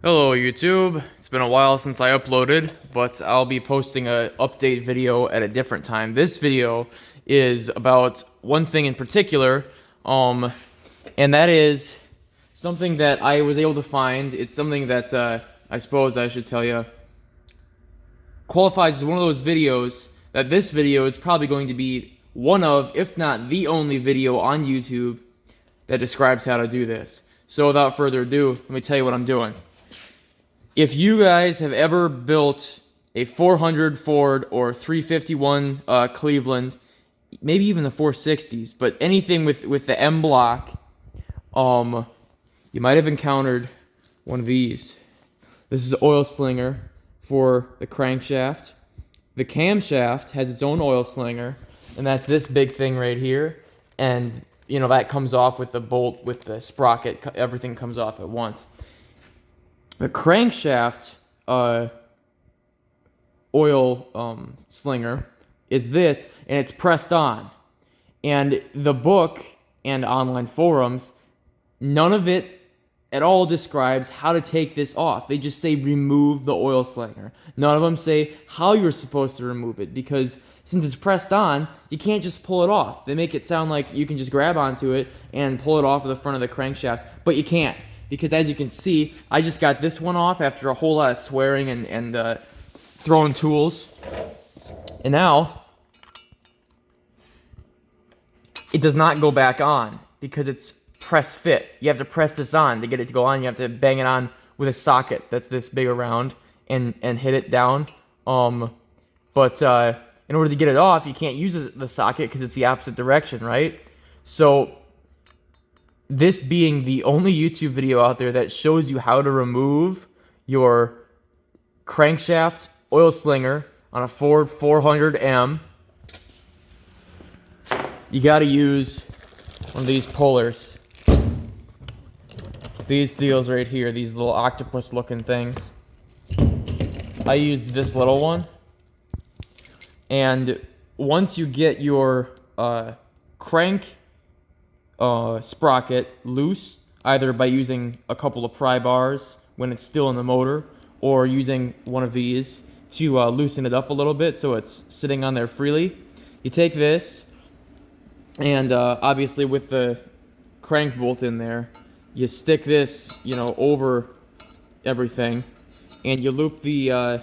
Hello YouTube, it's been a while since I uploaded, but I'll be posting a update video at a different time. This video is about one thing in particular, and that is something that I was able to find. It's something that I suppose I should tell you qualifies as one of those videos that this video is probably going to be one of, if not the only video on YouTube that describes how to do this. So without further ado, let me tell you what I'm doing. If you guys have ever built a 400 Ford or 351 Cleveland, maybe even the 460s, but anything with the M block, you might have encountered one of these. This is an oil slinger for the crankshaft. The camshaft has its own oil slinger, and that's this big thing right here. And you know that comes off with the bolt, with the sprocket. Everything comes off at once. The crankshaft oil slinger is this, and it's pressed on. And the book and online forums, none of it at all describes how to take this off. They just say remove the oil slinger. None of them say how you're supposed to remove it, because since it's pressed on, you can't just pull it off. They make it sound like you can just grab onto it and pull it off of the front of the crankshaft, but you can't. Because as you can see, I just got this one off after a whole lot of swearing and throwing tools. And now, it does not go back on because it's press fit. You have to press this on to get it to go on. You have to bang it on with a socket that's this big around and hit it down. But in order to get it off, you can't use the socket because it's the opposite direction, right? So this being the only YouTube video out there that shows you how to remove your crankshaft oil slinger on a Ford 400M, you got to use one of these pullers. These deals right here, these little octopus looking things. I used this little one. And once you get your crank sprocket loose, either by using a couple of pry bars when it's still in the motor, or using one of these to loosen it up a little bit so it's sitting on there freely. You take this, and obviously with the crank bolt in there, you stick this, over everything, and you loop the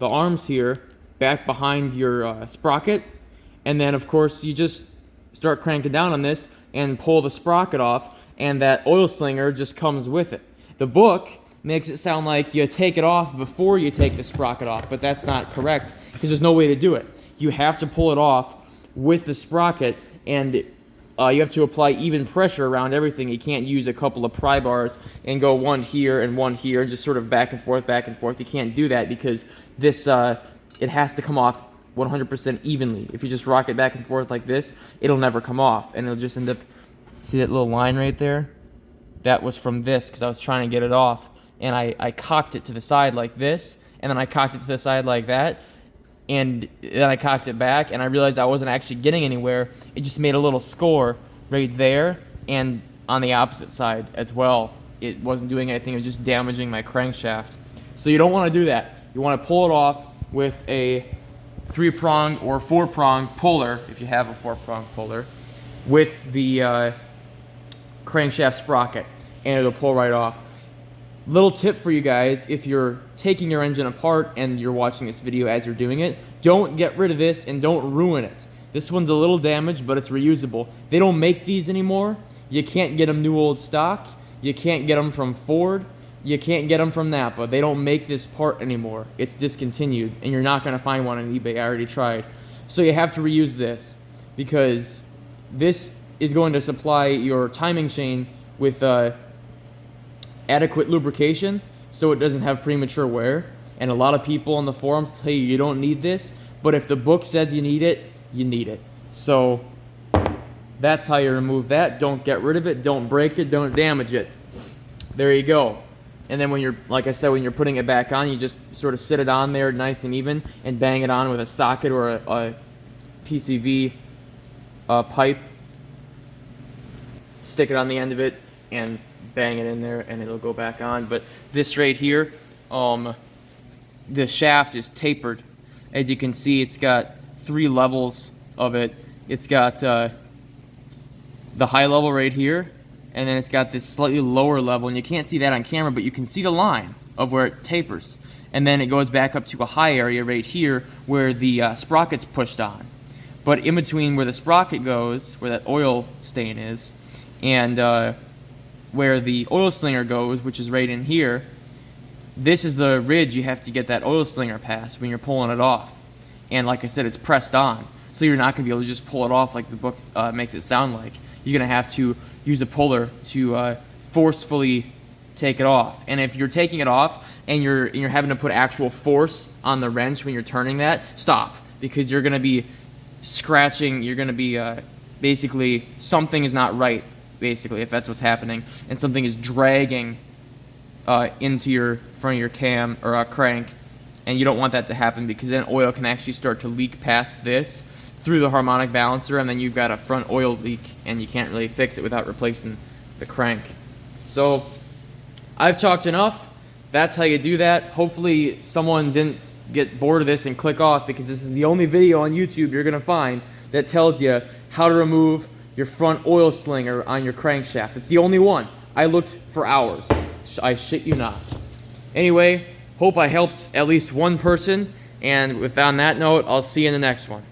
arms here back behind your sprocket, and then of course you just start cranking down on this and pull the sprocket off, and that oil slinger just comes with it. The book makes it sound like you take it off before you take the sprocket off, but that's not correct because there's no way to do it. You have to pull it off with the sprocket, and you have to apply even pressure around everything. You can't use a couple of pry bars and go one here and just sort of back and forth, back and forth. You can't do that because this it has to come off 100% evenly. If you just rock it back and forth like this, it'll never come off, and it'll just end up, see that little line right there? That was from this, because I was trying to get it off, and I cocked it to the side like this, and then I cocked it to the side like that, and then I cocked it back, and I realized I wasn't actually getting anywhere. It just made a little score right there, and on the opposite side as well. It wasn't doing anything, it was just damaging my crankshaft. So you don't want to do that. You want to pull it off with a 3-prong or 4-prong puller, if you have a 4-prong puller, with the crankshaft sprocket, and it'll pull right off. Little tip for you guys: if you're taking your engine apart and you're watching this video as you're doing it, don't get rid of this and don't ruin it. This one's a little damaged, but it's reusable. They don't make these anymore. You can't get them new old stock. You can't get them from Ford. You can't get them from Napa. They don't make this part anymore. It's discontinued, and you're not going to find one on eBay. I already tried. So you have to reuse this, because this is going to supply your timing chain with adequate lubrication so it doesn't have premature wear. And a lot of people on the forums tell you don't need this, but if the book says you need it, you need it. So that's how you remove that. Don't get rid of it. Don't break it. Don't damage it. There you go. And then when you're, like I said, when you're putting it back on, you just sort of sit it on there nice and even and bang it on with a socket or a PCV pipe. Stick it on the end of it and bang it in there and it'll go back on. But this right here, the shaft is tapered. As you can see, it's got 3 levels of it. It's got the high level right here, and then it's got this slightly lower level, and you can't see that on camera, but you can see the line of where it tapers. And then it goes back up to a high area right here where the sprocket's pushed on. But in between where the sprocket goes, where that oil stain is, and where the oil slinger goes, which is right in here, this is the ridge you have to get that oil slinger past when you're pulling it off. And like I said, it's pressed on, so you're not going to be able to just pull it off like the book makes it sound like. You're going to have to use a puller to forcefully take it off. And if you're taking it off and you're having to put actual force on the wrench when you're turning that, stop, because you're going to be scratching. You're going to be basically, something is not right, basically, if that's what's happening, and something is dragging into your front of your cam or crank, and you don't want that to happen, because then oil can actually start to leak past this through the harmonic balancer, and then you've got a front oil leak, and you can't really fix it without replacing the crank. So I've talked enough. That's how you do that. Hopefully someone didn't get bored of this and click off, because this is the only video on YouTube you're going to find that tells you how to remove your front oil slinger on your crankshaft. It's the only one. I looked for hours. I shit you not. Anyway, hope I helped at least one person, and on that note, I'll see you in the next one.